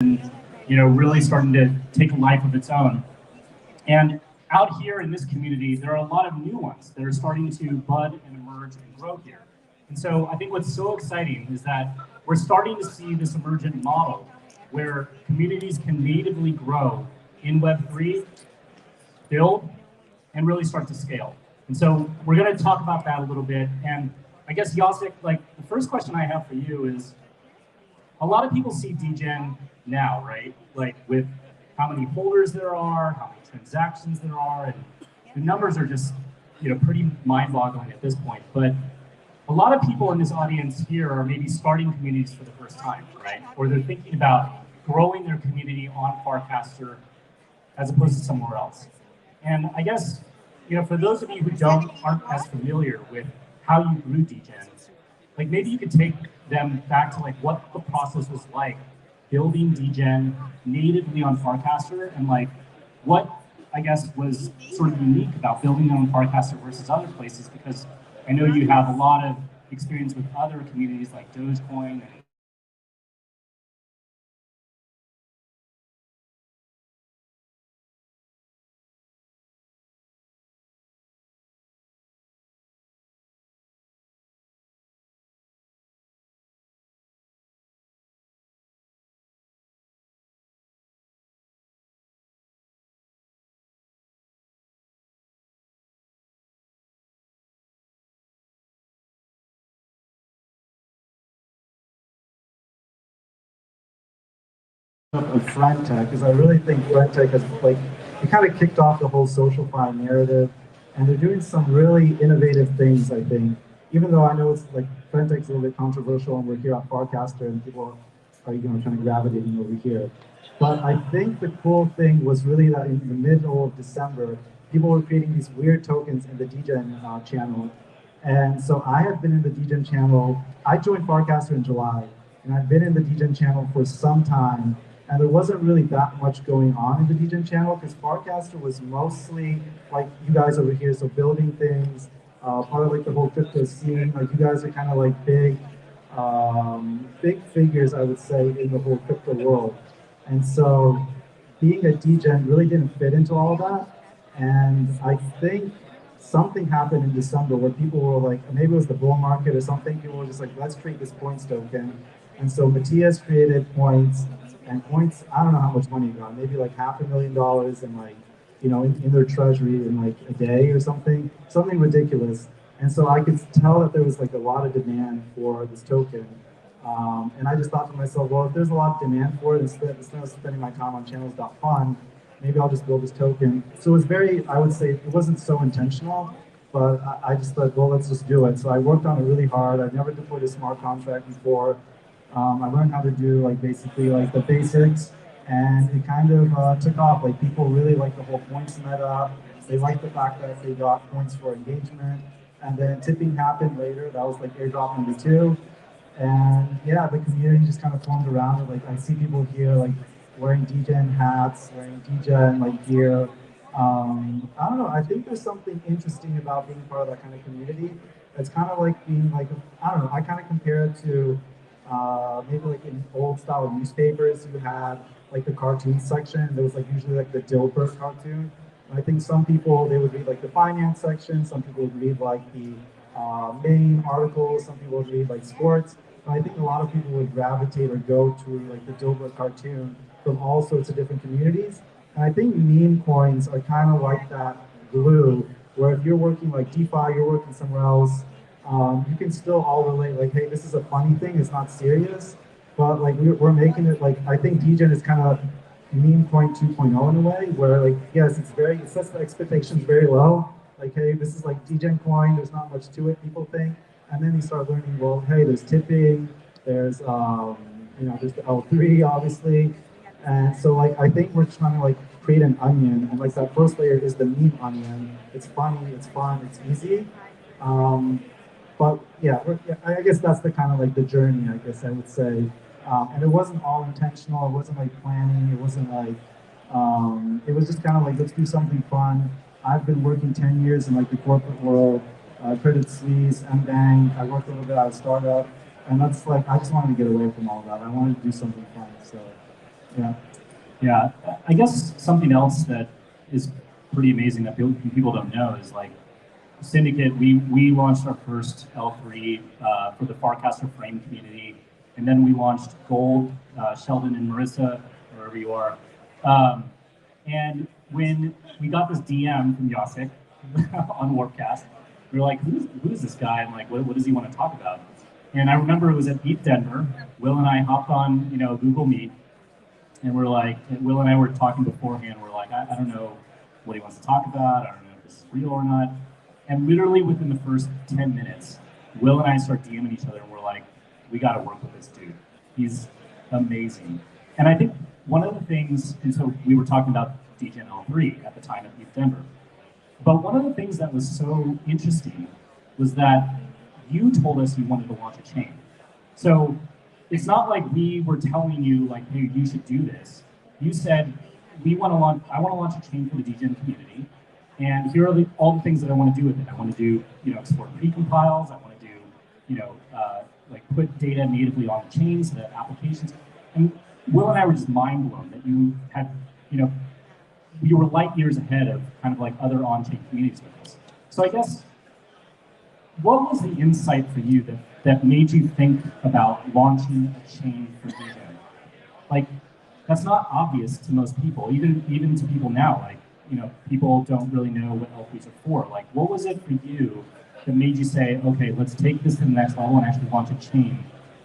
really starting to take a life of its own. And out here in this community, there are a lot of new ones that are starting to bud and emerge and grow here. And so I think what's so exciting is that we're starting to see this emergent model where communities can natively grow in Web3, build, and really start to scale. And so we're going to talk about that a little bit. And I guess, Jacek, the first question I have for you is, a lot of people see Degen now, right? With how many holders there are, how many transactions there are, and the numbers are just, pretty mind-boggling at this point. But a lot of people in this audience here are maybe starting communities for the first time, right? Or they're thinking about growing their community on Farcaster as opposed to somewhere else. And I guess, for those of you who aren't as familiar with how you grew Degen, maybe you could take them back to what the process was like building Degen natively on Farcaster, and what I guess was sort of unique about building it on Farcaster versus other places, because I know you have a lot of experience with other communities like Dogecoin and of friend tech, because I really think friend tech has it kind of kicked off the whole social fi narrative, and they're doing some really innovative things. I think, even though I know it's friend tech's a little bit controversial, and we're here at Farcaster, and people are kind of gravitating over here. But I think the cool thing was really that in the middle of December, people were creating these weird tokens in the Degen channel, and so I have been in the Degen channel. I joined Farcaster in July, and I've been in the Degen channel for some time. And there wasn't really that much going on in the Degen channel because Farcaster was mostly like you guys over here, so building things, part of the whole crypto scene. You guys are kind of big figures, I would say, in the whole crypto world. And so being a Degen really didn't fit into all that. And I think something happened in December where people were maybe it was the bull market or something. People were just let's create this points token. And so Matthias created points. And points, I don't know how much money he got, maybe $500,000 in their treasury in a day or something ridiculous. And so I could tell that there was a lot of demand for this token. And I just thought to myself, well, if there's a lot of demand for it, instead of spending my time on channels.fun, maybe I'll just build this token. So it was I would say, it wasn't so intentional, but I just thought, well, let's just do it. So I worked on it really hard. I've never deployed a smart contract before. I learned how to do basically the basics, and it kind of took off. People really like the whole points meta. They liked the fact that they got points for engagement, and then tipping happened later. That was airdrop number 2, and yeah, the community just kind of formed around it. I see people here wearing Degen hats, wearing Degen gear. I don't know. I think there's something interesting about being part of that kind of community. It's kind of being I don't know. I kind of compare it to maybe in old style newspapers, you had the cartoon section. There was usually the Dilbert cartoon. And I think some people, they would read the finance section. Some people would read the main articles. Some people would read sports. And I think a lot of people would gravitate or go to the Dilbert cartoon from all sorts of different communities. And I think meme coins are kind of like that glue, where if you're working DeFi, you're working somewhere else, you can still all relate, hey, this is a funny thing, it's not serious, but we're making it I think Degen is kind of meme coin 2.0 in a way, where yes, it sets the expectations very low, hey, this is Degen coin, there's not much to it, people think, and then you start learning, well, hey, there's tipping, there's there's the L3 obviously, and so I think we're trying to create an onion, and that first layer is the meme onion. It's funny, it's fun, it's easy. But yeah, I guess that's the kind of the journey, I guess I would say. And it wasn't all intentional. It wasn't planning. It wasn't it was just kind of let's do something fun. I've been working 10 years in the corporate world, Credit Suisse, M-Bank. I worked a little bit at a startup, and that's I just wanted to get away from all that. I wanted to do something fun. So Yeah. Yeah, I guess something else that is pretty amazing that people don't know is like Syndicate. We launched our first L3 for the Farcaster Frame community, and then we launched Gold, Sheldon and Marissa, wherever you are. Um, and when we got this DM from Yasik on Warpcast, we were like, who is this guy? And like, what does he want to talk about? And I remember it was at Beat Denver. Will and I hopped on, Google Meet, and we're like, and Will and I were talking beforehand. We're like, I don't know what he wants to talk about. I don't know if this is real or not. And literally within the first 10 minutes, Will and I start DMing each other, and we're like, we got to work with this dude. He's amazing. And I think one of the things, and so we were talking about Degen L3 at the time at Youth Denver, but one of the things that was so interesting was that you told us you wanted to launch a chain. So it's not like we were telling you like, hey, you should do this. You said, I want to launch a chain for the Degen community, and here are all the things that I want to do with it. I want to do, export precompiles. I want to do, like put data natively on the chain so that applications. And Will and I were just mind blown that you had, you were light years ahead of kind of like other on-chain communities with this. So I guess, what was the insight for you that made you think about launching a chain for Degen? Like, that's not obvious to most people, even to people now. Like, people don't really know what LPs are for. Like, what was it for you that made you say, okay, let's take this to the next level and actually launch a chain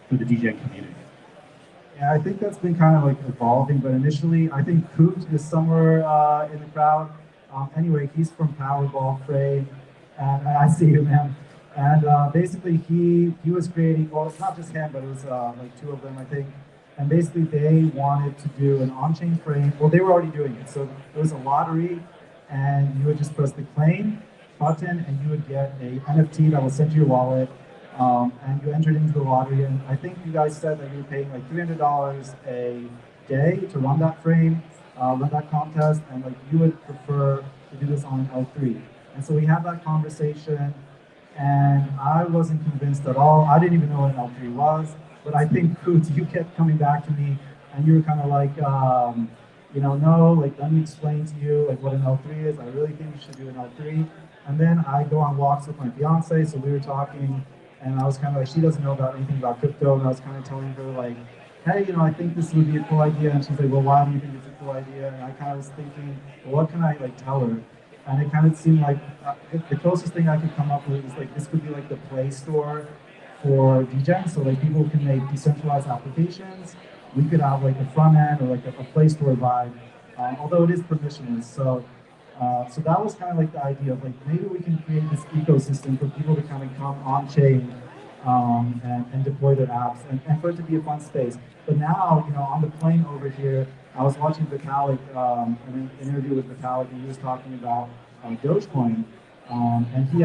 for the Degen community? Yeah, I think that's been kind of like evolving, but initially, I think Coot is somewhere in the crowd. Anyway, he's from Powerball Frame, and I see you, man. And basically, he was creating, well, it's not just him, but it was like two of them, I think. And basically, they wanted to do an on-chain frame. Well, they were already doing it. So it was a lottery, and you would just press the claim button, and you would get a NFT that was sent to your wallet. And you entered into the lottery, and I think you guys said that you were paying like $300 a day to run that frame, run that contest, and like you would prefer to do this on L3. And so we had that conversation, and I wasn't convinced at all. I didn't even know what an L3 was, but I think Coot, you kept coming back to me, and you were kind of like, no, like let me explain to you like what an L3 is. I really think you should do an L3. And then I go on walks with my fiance, so we were talking. And I was kind of like, she doesn't know about anything about crypto, and I was kind of telling her like, hey, I think this would be a cool idea. And she's like, well, why do you think it's a cool idea? And I kind of was thinking, well, what can I like tell her? And it kind of seemed like the closest thing I could come up with is like this could be like the Play Store for Degen, so like people can make decentralized applications. We could have like a front end or like a Play Store vibe, although it is permissionless. So that was kind of like the idea of like maybe we can create this ecosystem for people to kind of come on chain and deploy their apps and for it to be a fun space. But now, on the plane over here, I was watching Vitalik, an interview with Vitalik, and he was talking about Dogecoin. And he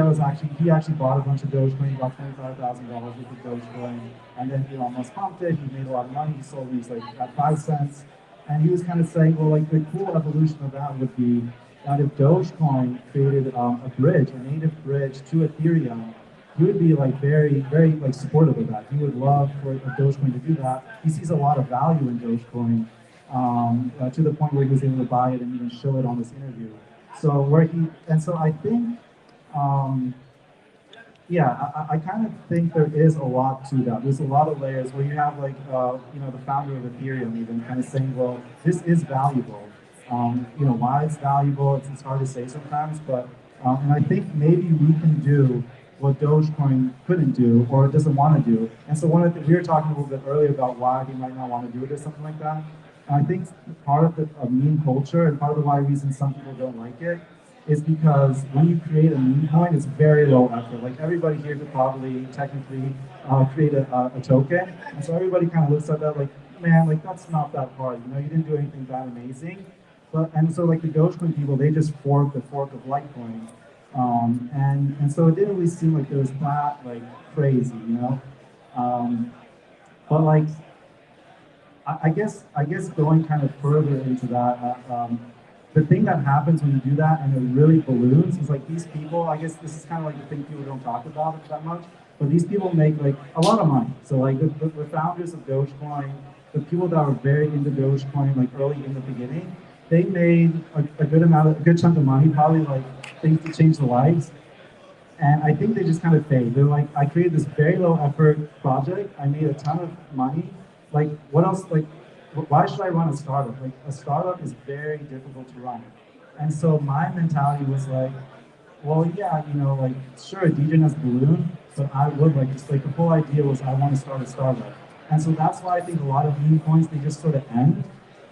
actually bought a bunch of Dogecoin. He bought $25,000 worth of Dogecoin, and then he almost pumped it. He made a lot of money. He sold these like at 5 cents, and he was kind of saying, well, like the cool evolution of that would be that if Dogecoin created a bridge, a native bridge to Ethereum, he would be like very, very like supportive of that. He would love for Dogecoin to do that. He sees a lot of value in Dogecoin to the point where he was able to buy it and even show it on this interview. So I think, I kind of think there is a lot to that. There's a lot of layers where you have like, the founder of Ethereum even kind of saying, well, this is valuable. Why it's valuable, it's hard to say sometimes, but, and I think maybe we can do what Dogecoin couldn't do or doesn't want to do. And so we were talking a little bit earlier about why he might not want to do it or something like that. And I think part of the meme culture and part of the reason some people don't like it is because when you create a meme coin, it's very low effort. Like everybody here could probably technically create a token. And so everybody kind of looks at that like, man, like that's not that hard. You didn't do anything that amazing. And so like the Dogecoin people, they just forked the fork of Litecoin. And so it didn't really seem like there was that like crazy, but like, I guess going kind of further into that, the thing that happens when you do that and it really balloons is like these people, I guess this is kind of like the thing people don't talk about that much, but these people make like a lot of money. So like the founders of Dogecoin, the people that were very into Dogecoin, like early in the beginning, they made a good chunk of money, probably like things to change the lives. And I think they just kind of fade. They're like, I created this very low effort project. I made a ton of money. Like, what else? Like, why should I run a startup? Like, a startup is very difficult to run. And so my mentality was like, well, yeah, like, sure, DJ has Balloon, but I would like, just like, the whole idea was I want to start a startup. And so that's why I think a lot of meme coins, they just sort of end.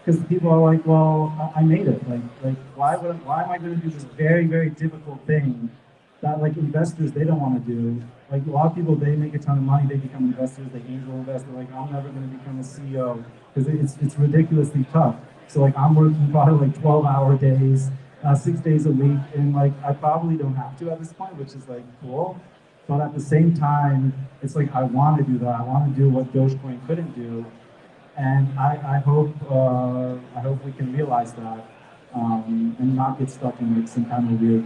Because people are like, well, I made it. Like, why am I going to do this very, very difficult thing that like investors they don't want to do. Like a lot of people, they make a ton of money, they become investors, they angel invest. They're like, I'm never going to become a CEO because it's ridiculously tough. So like I'm working probably like 12-hour days, 6 days a week, and like I probably don't have to at this point, which is like cool. But at the same time, it's like I want to do that. I want to do what Dogecoin couldn't do, and I hope we can realize that and not get stuck in like some kind of weird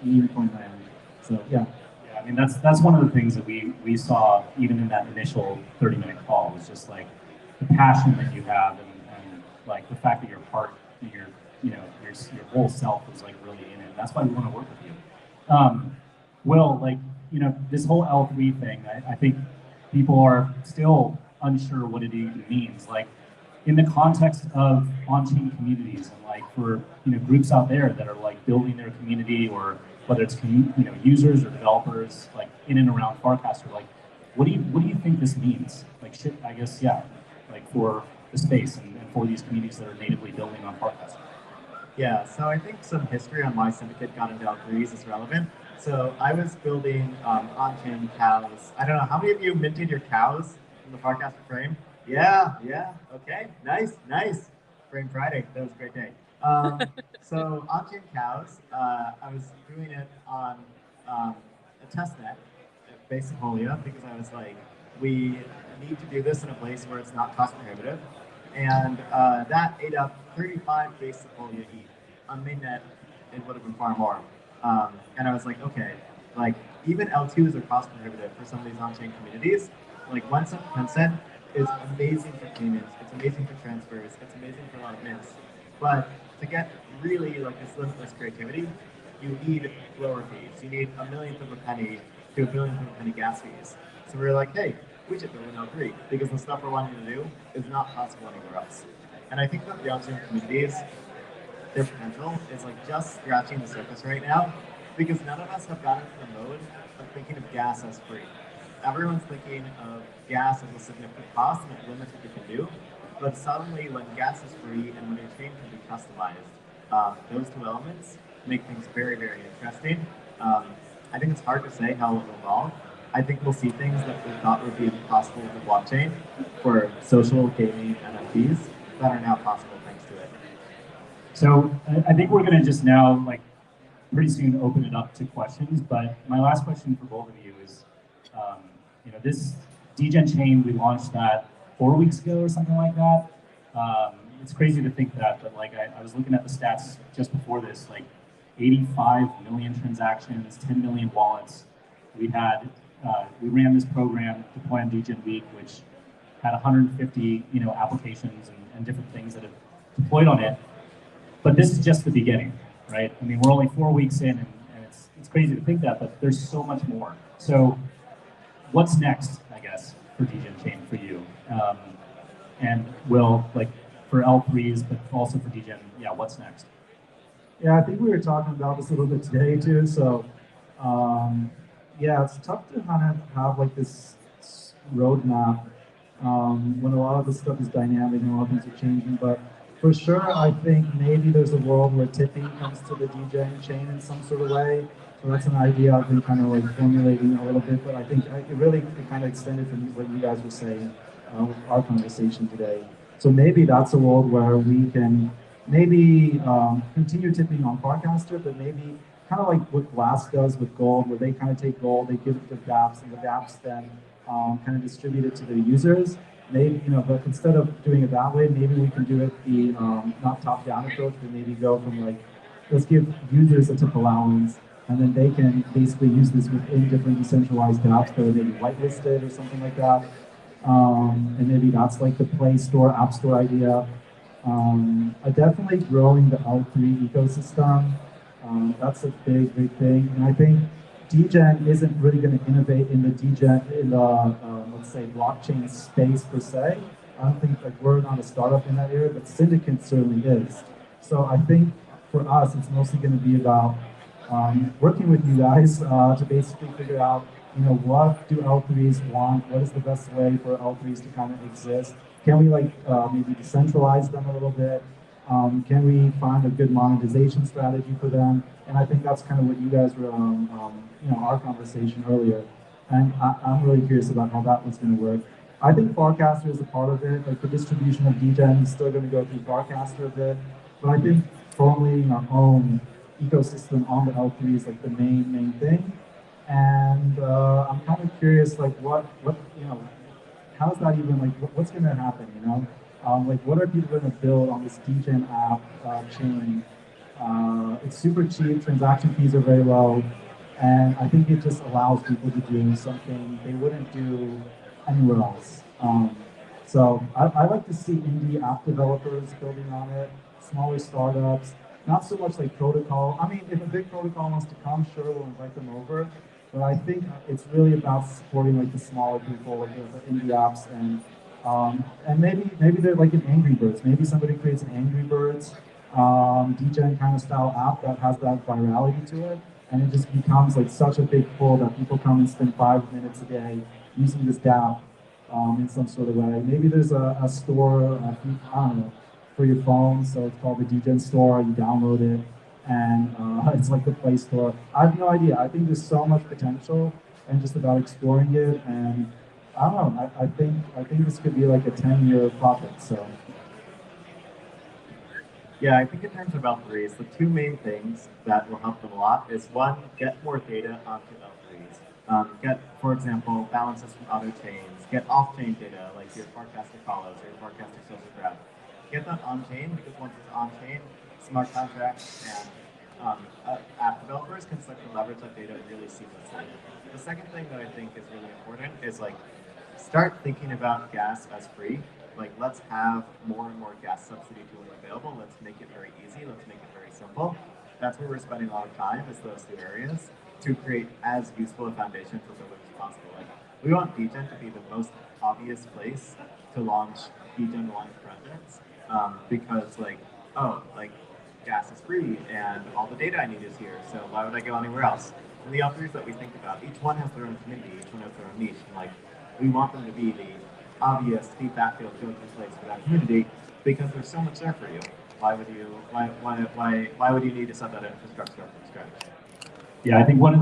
meme coin land. So yeah. Yeah, I mean that's one of the things that we saw even in that initial 30-minute call was just like the passion that you have and like the fact that you're part your your whole self is like really in it. That's why we want to work with you. Will, like this whole L3 thing, I think people are still unsure what it even means. Like in the context of on-chain communities and like for groups out there that are like building their community or whether it's users or developers like in and around Farcaster, like what do you think this means? Like shit, I guess yeah, like for the space and for these communities that are natively building on Farcaster. Yeah, so I think some history on why Syndicate got into L3s is relevant. So I was building on-chain cows. I don't know, how many of you minted your cows in the Farcaster frame? Yeah, okay, nice. Frame Friday, that was a great day. So on-chain cows, I was doing it on a testnet based in Holia because I was like, we need to do this in a place where it's not cost prohibitive. And that ate up 35 base of Holia ETH. On mainnet, it would have been far more. And I was like, okay, like even L2s are cost prohibitive for some of these on-chain communities. Like 1 cent is amazing for payments, it's amazing for transfers, it's amazing for a lot of mints. But to get really like this limitless creativity, you need lower fees. You need a millionth of a penny to a billionth of a penny gas fees. So we were like, hey, we should build an L3 because the stuff we're wanting to do is not possible anywhere else. And I think that the on-chain communities, their potential is like just scratching the surface right now because none of us have gotten to the mode of thinking of gas as free. Everyone's thinking of gas as a significant cost and it limits what you can do. But suddenly when gas is free and when your chain can be customized, those two elements make things very, very interesting. I think it's hard to say how it will evolve. I think we'll see things that we thought would be impossible with the blockchain for social, gaming, NFTs that are now possible thanks to it. So I think we're going to just now, like, pretty soon open it up to questions. But my last question for both of you is, this Degen chain, we launched that 4 weeks ago or something like that. It's crazy to think that, but like I was looking at the stats just before this, like 85 million transactions, 10 million wallets. We ran this program, Deploy on Degen Week, which had 150 applications and different things that have deployed on it. But this is just the beginning, right? I mean, we're only 4 weeks in, and it's crazy to think that, but there's so much more. So what's next, I guess, for Degen Chain for you? And Will, like for L3s, but also for Degen, yeah, what's next? Yeah, I think we were talking about this a little bit today too. So yeah, it's tough to kind of have like this roadmap when a lot of this stuff is dynamic and a lot of things are changing. But for sure, I think maybe there's a world where tipping comes to the Degen chain in some sort of way. So that's an idea I've been kind of like formulating a little bit, but I think it really kind of extended from what you guys were saying with our conversation today. So maybe that's a world where we can maybe continue tipping on Farcaster, but maybe kind of like what Glass does with gold, where they kind of take gold, they give it to dApps, and the dApps then kind of distribute it to their users. Maybe, but instead of doing it that way, maybe we can do it the not top-down approach, but maybe go from like, let's give users a tip allowance, and then they can basically use this within different decentralized dApps that are maybe whitelisted or something like that. and maybe that's like the Play Store, App Store idea. Definitely growing the L3 ecosystem. That's a big, big thing. And I think Degen isn't really going to innovate in the let's say, blockchain space per se. I don't think like we're not a startup in that area, but Syndicate certainly is. So I think for us, it's mostly going to be about working with you guys to basically figure out, what do L3s want? What is the best way for L3s to kind of exist? Can we like maybe decentralize them a little bit? Can we find a good monetization strategy for them? And I think that's kind of what you guys were, our conversation earlier. And I'm really curious about how that was going to work. I think Farcaster is a part of it. Like the distribution of Degen is still going to go through Farcaster a bit. But I think formulating our own ecosystem on the L3 is like the main thing. And I'm kind of curious, like what how's that even like? What's going to happen? Like what are people going to build on this Degen app chain? It's super cheap. Transaction fees are very low, and I think it just allows people to do something they wouldn't do anywhere else. So I like to see indie app developers building on it, smaller startups. Not so much like protocol. I mean, if a big protocol wants to come, sure, we'll invite them over. But I think it's really about supporting like the smaller people, like the indie apps, and maybe they're like an Angry Birds. Maybe somebody creates an Angry Birds Degen kind of style app that has that virality to it, and it just becomes like such a big pull that people come and spend 5 minutes a day using this DApp in some sort of way. Maybe there's a store, I don't know, for your phone, so it's called the Degen Store. You download it, and it's like the Play Store. I have no idea. I think there's so much potential, and just about exploring it. And I don't know. I think this could be like a 10-year project. So. Yeah, I think in terms of L3s, the two main things that will help them a lot is one, get more data onto L3s. Get, for example, balances from other chains. Get off-chain data like your Farcaster follows or your Farcaster social graph. Get that on-chain, because once it's on-chain, smart contracts and app developers can start to leverage that data really seamlessly. The second thing that I think is really important is like start thinking about gas as free. Like let's have more and more gas subsidy tools available. Let's make it very easy. Let's make it very simple. That's where we're spending a lot of time, is those two areas, to create as useful a foundation for builders as possible. Like we want Degen to be the most obvious place to launch Degen aligned projects. Because like gas is free and all the data I need is here, so why would I go anywhere else? And the authors that we think about, each one has their own community, each one has their own niche, and like we want them to be the obvious de facto go-to place for that community, because there's so much there for you. Why would you need to set that infrastructure up from scratch? Yeah, I think one of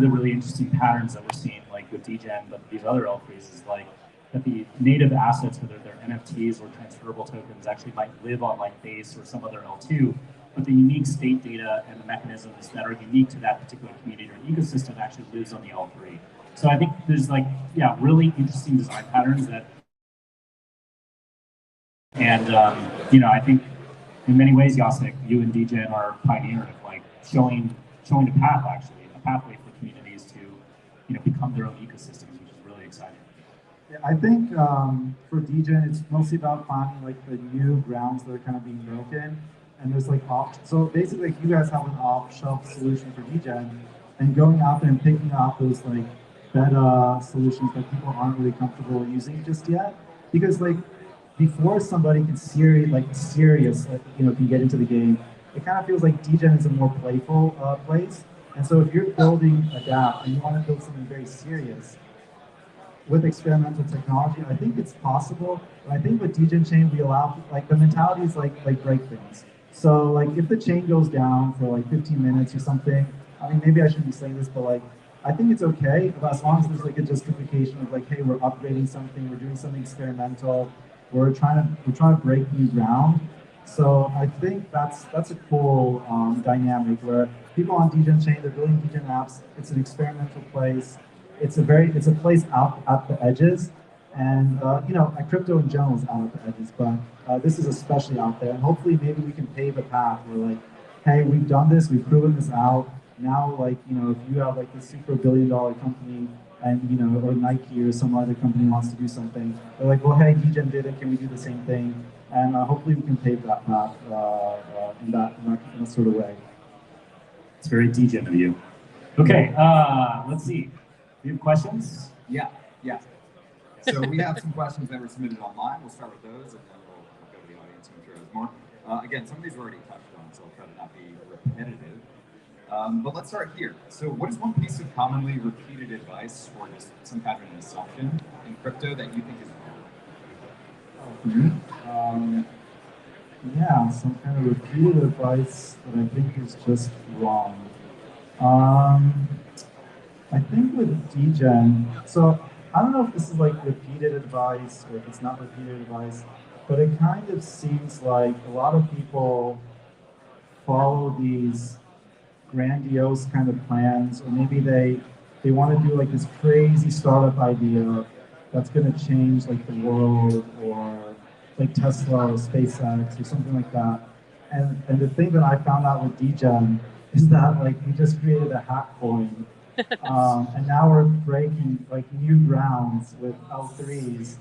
the really interesting patterns that we're seeing, like with Degen, but these other L3s, is like that the native assets, whether they're NFTs or transferable tokens, actually might live on like Base or some other L2, but the unique state data and the mechanisms that are unique to that particular community or ecosystem actually lives on the L3. So I think there's like, yeah, really interesting design patterns that, and I think in many ways, Yasik, you and Degen are pioneering of like showing a path, actually, a pathway for communities to, become their own ecosystems, which is really exciting. Yeah, I think for Degen, it's mostly about finding like the new grounds that are kind of being broken. And there's like so basically, you guys have an off-shelf solution for Degen, and going out there and picking out those like beta solutions that people aren't really comfortable using just yet. Because like before somebody can can get into the game, it kind of feels like Degen is a more playful place. And so if you're building a DApp and you want to build something very serious with experimental technology, I think it's possible. But I think with Degen chain, we allow, like the mentality is like break things. So like if the chain goes down for like 15 minutes or something, I mean, maybe I shouldn't be saying this, but like, I think it's okay, but as long as there's like a justification of like, hey, we're upgrading something, we're doing something experimental, we're trying to break new ground. So I think that's a cool dynamic where people on Degen chain, they're building Degen apps. It's an experimental place. It's a place out at the edges, and crypto in general is out at the edges, but this is especially out there. And hopefully, maybe we can pave a path where like, hey, we've done this, we've proven this out. Now, like if you have like this super billion-dollar company and or Nike or some other company wants to do something, they're like, well, hey, Degen did it, can we do the same thing? And hopefully we can pave that path in that sort of way. It's very Degen of you. Okay, let's see. Do you have questions? Yeah. So we have some questions that were submitted online. We'll start with those, and then we'll go to the audience and sure there's more. Again, some of these are already touched on, so I'll try to not be repetitive. But let's start here. So what is one piece of commonly repeated advice or just some kind of an assumption in crypto that you think is wrong? Yeah, some kind of repeated advice that I think is just wrong. I think with Degen, so I don't know if this is like repeated advice or if it's not repeated advice, but it kind of seems like a lot of people follow these grandiose kind of plans, or maybe they want to do like this crazy startup idea that's going to change like the world, or like Tesla or SpaceX or something like that. And the thing that I found out with Degen is that like we just created a hack coin, and now we're breaking like new grounds with L3s,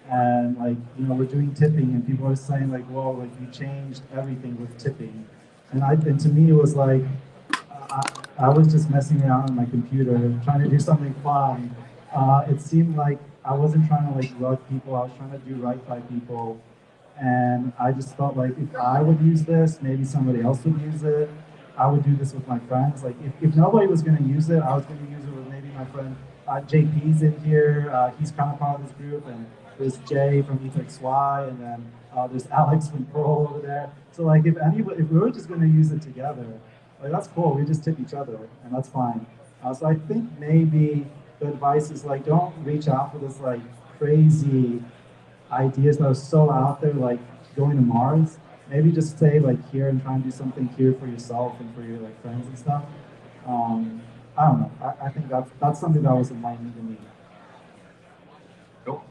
and like we're doing tipping, and people are saying like, whoa, like you changed everything with tipping, and to me it was like I was just messing around on my computer trying to do something fun. It seemed like I wasn't trying to like love people, I was trying to do right by people. And I just felt like if I would use this, maybe somebody else would use it. I would do this with my friends. Like if nobody was going to use it, I was going to use it with maybe my friend JP's in here. He's kind of part of this group, and there's Jay from ETXY, and then there's Alex from Pearl over there. So like if we were just going to use it together, like that's cool. We just tip each other, and that's fine. So I think maybe the advice is like don't reach out for this like crazy ideas that are so out there, like going to Mars. Maybe just stay like here and try and do something here for yourself and for your like friends and stuff. I don't know. I think that's something that was enlightening to me. Cool.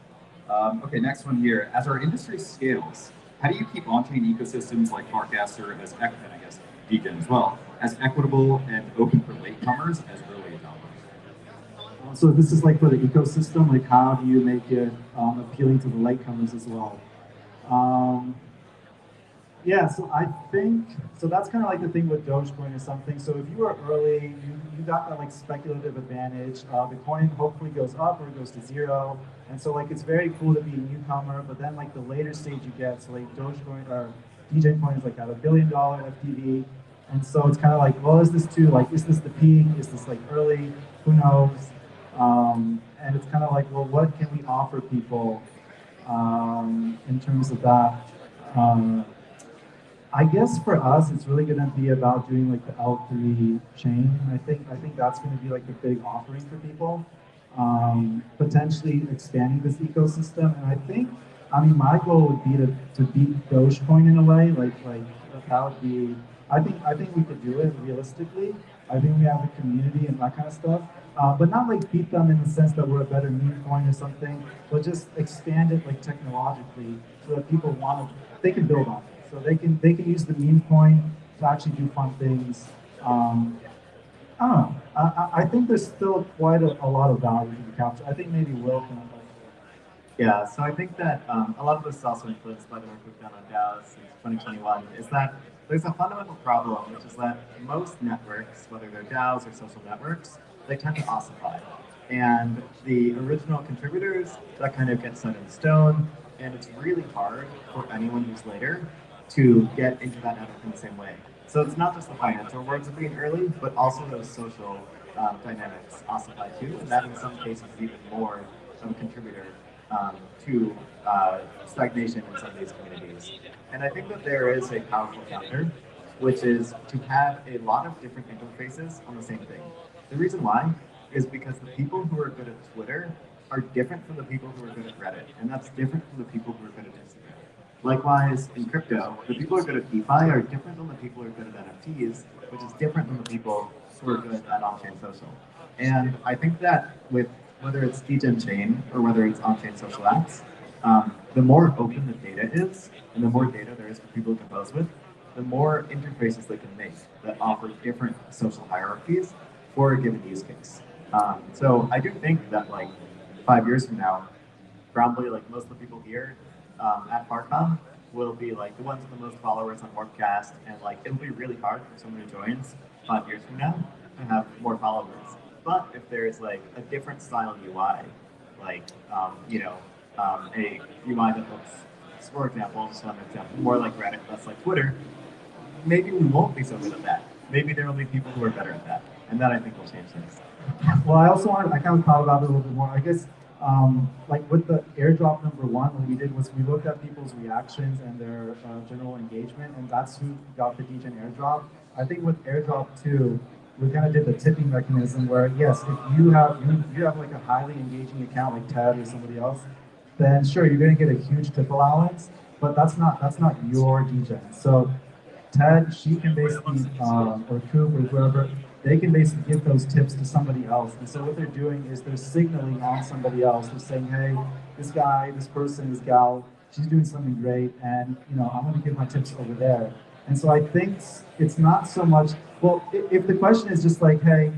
Okay, next one here. As our industry scales, how do you keep on-chain ecosystems like Farcaster and I guess Degen as well, as equitable and open for latecomers as early adopters? So this is like for the ecosystem, like how do you make it appealing to the latecomers as well? Yeah, so I think, so that's kind of like the thing with Dogecoin or something. So if you were early, you got that like speculative advantage. The coin hopefully goes up or it goes to zero. And so like it's very cool to be a newcomer, but then like the later stage you get, so like Dogecoin or DJ coin is like at $1 billion FTV. And so it's kind of like, well, is this the peak? Is this like early? Who knows? And it's kind of like, well, what can we offer people in terms of that? I guess for us, it's really going to be about doing like the L3 chain. I think that's going to be like a big offering for people, potentially expanding this ecosystem. And I think, I mean, my goal would be to beat Dogecoin in a way. Like that would be. I think we could do it realistically. I think we have the community and that kind of stuff, but not like beat them in the sense that we're a better meme coin or something, but just expand it like technologically so that people they can build on it. So they can use the meme coin to actually do fun things. I don't know. I think there's still quite a lot of value to be captured. I think maybe Will can. Yeah, so I think that a lot of this is also influenced by the work we've done on DAOs since 2021, is that there's a fundamental problem, which is that most networks, whether they're DAOs or social networks, they tend to ossify. And the original contributors, that kind of gets set in stone, and it's really hard for anyone who's later to get into that network in the same way. So it's not just the financial rewards of being early, but also those social dynamics ossify too, and that in some cases is even more of a contributor to stagnation in some of these communities. And I think that there is a powerful counter, which is to have a lot of different interfaces on the same thing. The reason why is because the people who are good at Twitter are different from the people who are good at Reddit, and that's different from the people who are good at Instagram. Likewise, in crypto, the people who are good at DeFi are different than the people who are good at NFTs, which is different from the people who are good at on-chain social. And I think that with whether it's Degen chain or whether it's on-chain social apps, the more open the data is, and the more data there is for people to compose with, the more interfaces they can make that offer different social hierarchies for a given use case. So I do think that like 5 years from now, probably like most of the people here at FarCon will be like the ones with the most followers on Warpcast, and like it'll be really hard for someone who joins 5 years from now to have more followers. But if there's like a different style UI, like a UI that looks, for example, just one example, more like Reddit, less like Twitter, maybe we won't be so good at that. Maybe there will be people who are better at that, and that I think will change things. Well, I kind of thought about it a little bit more. I guess, like with the airdrop number one, what we did was we looked at people's reactions and their general engagement, and that's who got the Degen airdrop. I think with airdrop two, we kind of did the tipping mechanism where, yes, if you have like a highly engaging account like Ted or somebody else, then sure, you're going to get a huge tip allowance, but that's not your Degen. So Ted, she can basically, or Coop or whoever, they can basically give those tips to somebody else. And so what they're doing is they're signaling on somebody else. They're saying, hey, this guy, this person, this gal, she's doing something great, and I'm going to give my tips over there. And so I think it's not so much. Well, if the question is just like, hey,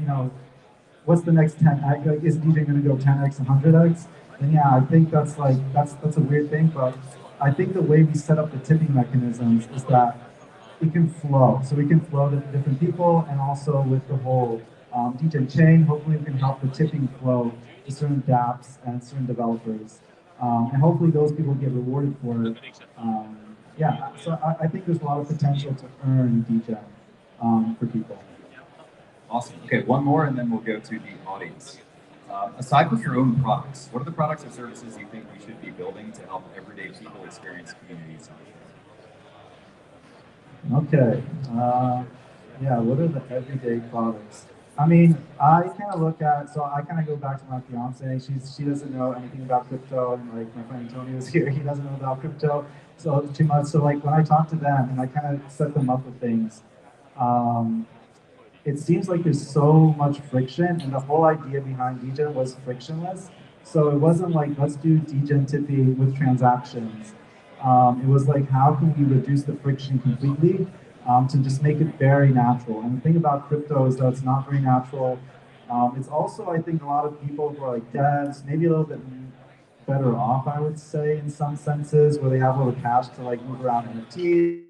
what's the next 10x? Like, is DJ going to go 10x, 100x? Then yeah, I think that's a weird thing. But I think the way we set up the tipping mechanisms is that it can flow. So we can flow to different people, and also with the whole Degen chain, hopefully we can help the tipping flow to certain dApps and certain developers. And hopefully those people get rewarded for it. Yeah, so I think there's a lot of potential to earn Degen for people. Awesome. Okay, one more, and then we'll go to the audience. Aside from your own products, what are the products or services you think we should be building to help everyday people experience communities? Okay. Yeah, what are the everyday products? I mean, I kind of look at, so I kind of go back to my fiance. She doesn't know anything about crypto, and like my friend Antonio's here, he doesn't know about crypto so too much. So like when I talk to them and I kind of set them up with things, it seems like there's so much friction, and the whole idea behind Degen was frictionless. So it wasn't like, let's do Degen tipping with transactions. It was like, how can we reduce the friction completely to just make it very natural? And the thing about crypto is that it's not very natural. It's also, I think, a lot of people who are like devs, maybe a little bit better off, I would say, in some senses, where they have a little cash to like move around NFTs.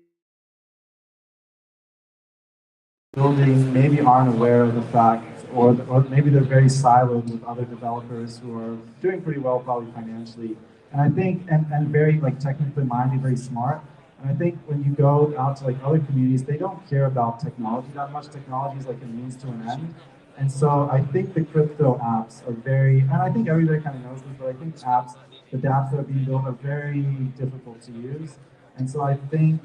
Building maybe aren't aware of the fact, or maybe they're very siloed with other developers who are doing pretty well probably financially. And I think, and very like technically minded, very smart. And I think when you go out to like other communities, they don't care about technology that much. Technology is like a means to an end. And so I think the crypto apps are very, and I think everybody kind of knows this, but I think the dApps that are being built are very difficult to use. And so I think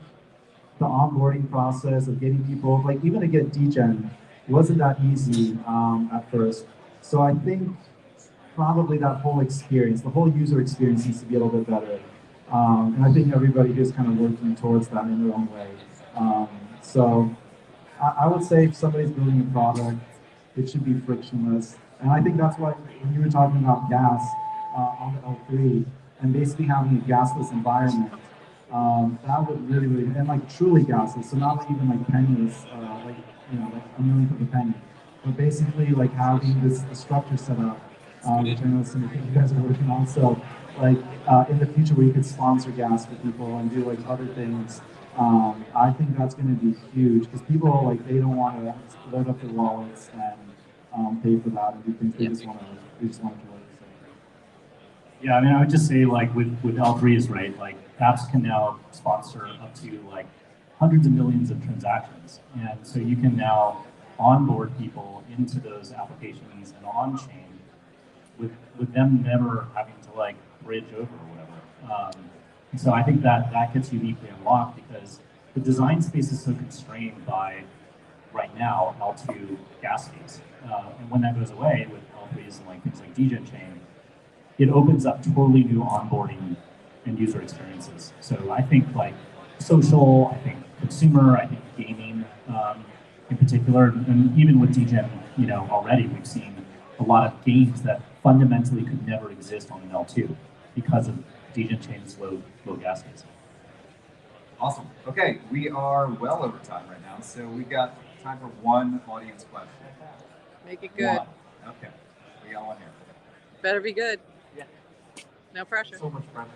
the onboarding process of getting people, like even to get Degen, wasn't that easy at first. So I think probably that whole experience, the whole user experience needs to be a little bit better. And I think everybody is kind of working towards that in their own way. So I would say if somebody's building a product, it should be frictionless. And I think that's why when you were talking about gas on the L3 and basically having a gasless environment, that would really, really, and like truly gasless, so not like even like pennies, like a millionth of a penny, but basically like having this structure set up, which I know some of you guys are working on. So like in the future where you could sponsor gas for people and do like other things, I think that's going to be huge because people like they don't want to load up their wallets and pay for that and do things. They just want to work. Yeah, I mean, I would just say like with L3s, right? Like apps can now sponsor up to like hundreds of millions of transactions, and so you can now onboard people into those applications and on chain with them never having to like bridge over or whatever. And so I think that gets uniquely unlocked because the design space is so constrained by right now L2 gas fees, and when that goes away with L3s and like things like Degen chain, it opens up totally new onboarding and user experiences. So I think like social, I think consumer, I think gaming in particular, and even with Degen, already we've seen a lot of games that fundamentally could never exist on an L2 because of Degen chain's low gas fees. Awesome. Okay, we are well over time right now, so we've got time for one audience question. Make it good. Okay. We got one here. Better be good. Yeah. No pressure. So much pressure.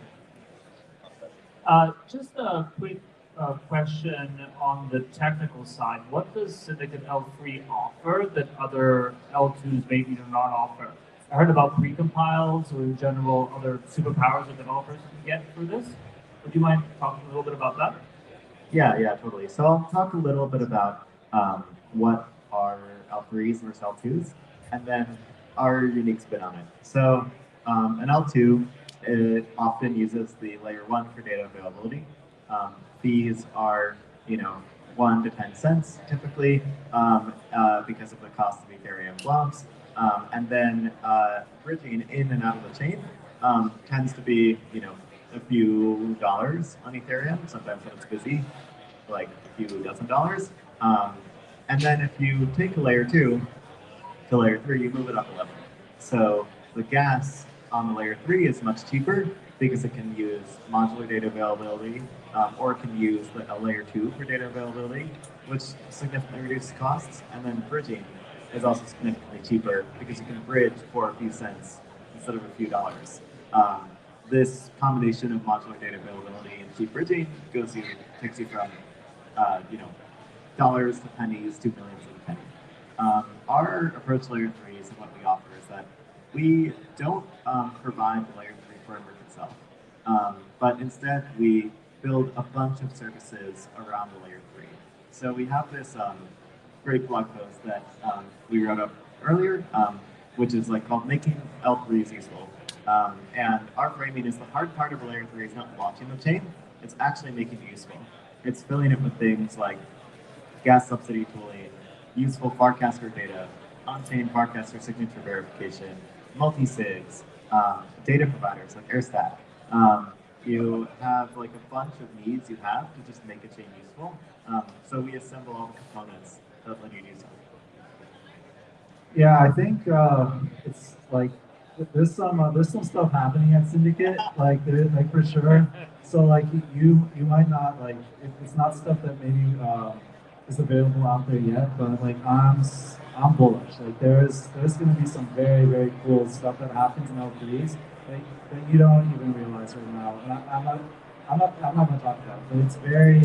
Just a quick question on the technical side. What does Syndicate L3 offer that other L2s maybe do not offer? I heard about precompiles or in general other superpowers that developers can get for this. Would you mind talking a little bit about that? Yeah, totally. So I'll talk a little bit about what are L3s versus L2s, and then our unique spin on it. So an L2, it often uses the layer 1 for data availability. Fees are, 1 to 10 cents typically because of the cost of Ethereum blobs. And then bridging in and out of the chain tends to be, a few dollars on Ethereum, sometimes when it's busy, like a few dozen dollars. And then if you take a layer 2 to layer 3, you move it up a level. So the gas on the layer 3 is much cheaper because it can use modular data availability, or it can use a layer 2 for data availability, which significantly reduces costs. And then bridging is also significantly cheaper because you can bridge for a few cents instead of a few dollars. This combination of modular data availability and cheap bridging takes you from dollars to pennies to millions of a penny. Our approach to layer 3s and what we offer is that we don't provide the layer 3 framework itself, but instead we build a bunch of services around the layer 3. So we have this great blog post that we wrote up earlier, which is called Making L3s Useful. And our framing is the hard part of a layer 3 is not launching the chain, it's actually making it useful. It's filling it with things like gas subsidy tooling, useful FarCaster data, on-chain FarCaster signature verification, multi-sigs, data providers like Airstack. You have a bunch of needs you have to just make a chain useful. So we assemble all the components that let you do something. Yeah, I think it's there's some stuff happening at Syndicate, for sure. So you might not it's not stuff that maybe is available out there yet, but I'm bullish. There's going to be some very, very cool stuff that happens in L3s that you don't even realize right now. And I'm not going to talk about it, but it's very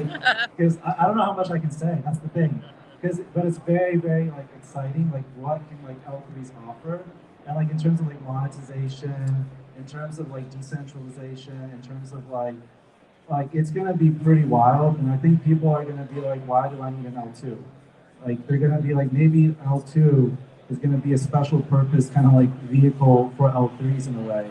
because I don't know how much I can say. That's the thing. But it's very, very exciting. What can L3s offer, and in terms of monetization, in terms of decentralization, in terms of it's gonna be pretty wild. And I think people are gonna be why do I need an L2? They're gonna be maybe L2 is gonna be a special purpose kind of vehicle for L3s in a way.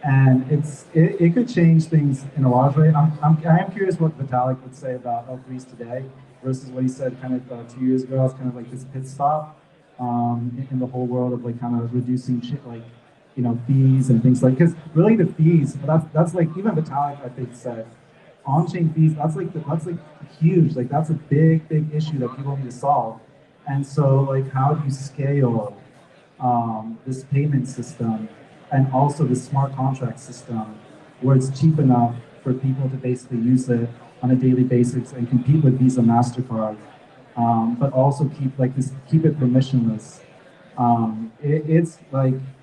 And it could change things in a large way. I am curious what Vitalik would say about L3s today versus what he said kind of 2 years ago as kind of this pit stop in the whole world of kind of reducing shit fees and things because really the fees, that's even Vitalik I think said on-chain fees, that's huge, that's a big issue that people need to solve. And so how do you scale this payment system and also the smart contract system where it's cheap enough for people to basically use it on a daily basis and compete with Visa, MasterCard, but also keep it permissionless. It's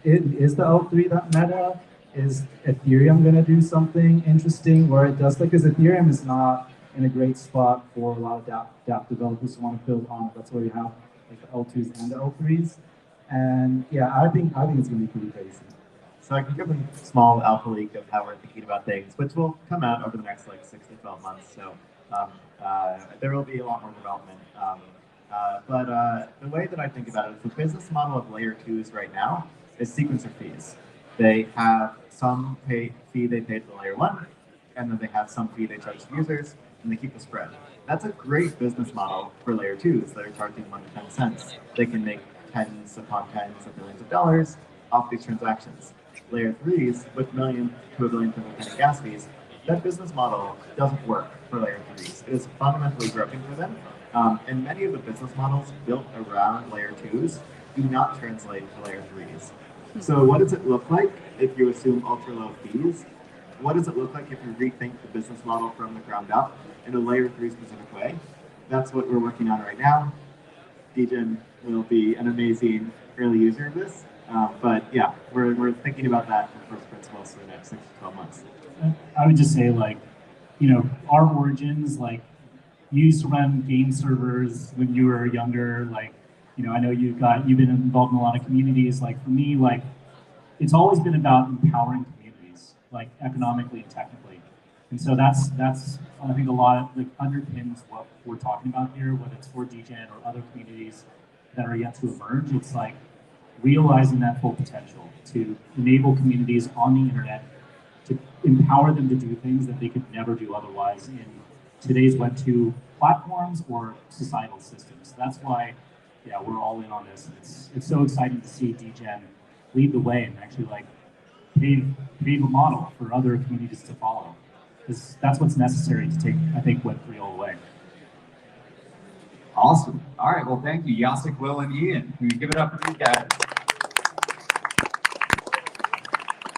is the L3 that meta? Is Ethereum going to do something interesting where it does because Ethereum is not in a great spot for a lot of dApp developers who want to build on it. That's where you have the L2s and the L3s. And yeah, I think it's going to be pretty crazy. So I can give a small alpha leak of how we're thinking about things, which will come out over the next 6 to 12 months. So there will be a lot more development. But the way that I think about it is the business model of layer 2s right now is sequencer fees. They have some fee they pay to the layer 1, and then they have some fee they charge to users, and they keep the spread. That's a great business model for layer 2s that are charging 1 to 10 cents. They can make tens upon tens of millions of dollars off these transactions. Layer 3s with million to a billion penny gas fees, that business model doesn't work for layer 3s. It is fundamentally broken for them. And many of the business models built around layer 2s do not translate to layer 3s. So what does it look like if you assume ultra low fees? What does it look like if you rethink the business model from the ground up in a layer 3 specific way? That's what we're working on right now. Degen will be an amazing early user of this. But yeah, we're thinking about that from first principles for the next 6 to 12 months. I would just say, like, you know, our origins, like, you used to run game servers when you were younger. Like, you know, I know you've been involved in a lot of communities. Like, for me, like, it's always been about empowering communities, like, economically and technically. And so that's I think a lot of, like, underpins what we're talking about here, whether it's for Degen or other communities that are yet to emerge. It's like realizing that full potential to enable communities on the internet, to empower them to do things that they could never do otherwise in today's Web 2 platforms or societal systems. That's why, yeah, we're all in on this. It's so exciting to see Degen lead the way and actually, like, pave a model for other communities to follow. Because that's what's necessary to take, I think, Web3 all the way. Awesome. All right. Well, thank you, Yasik, Will, and Ian. Can we give it up for these guys?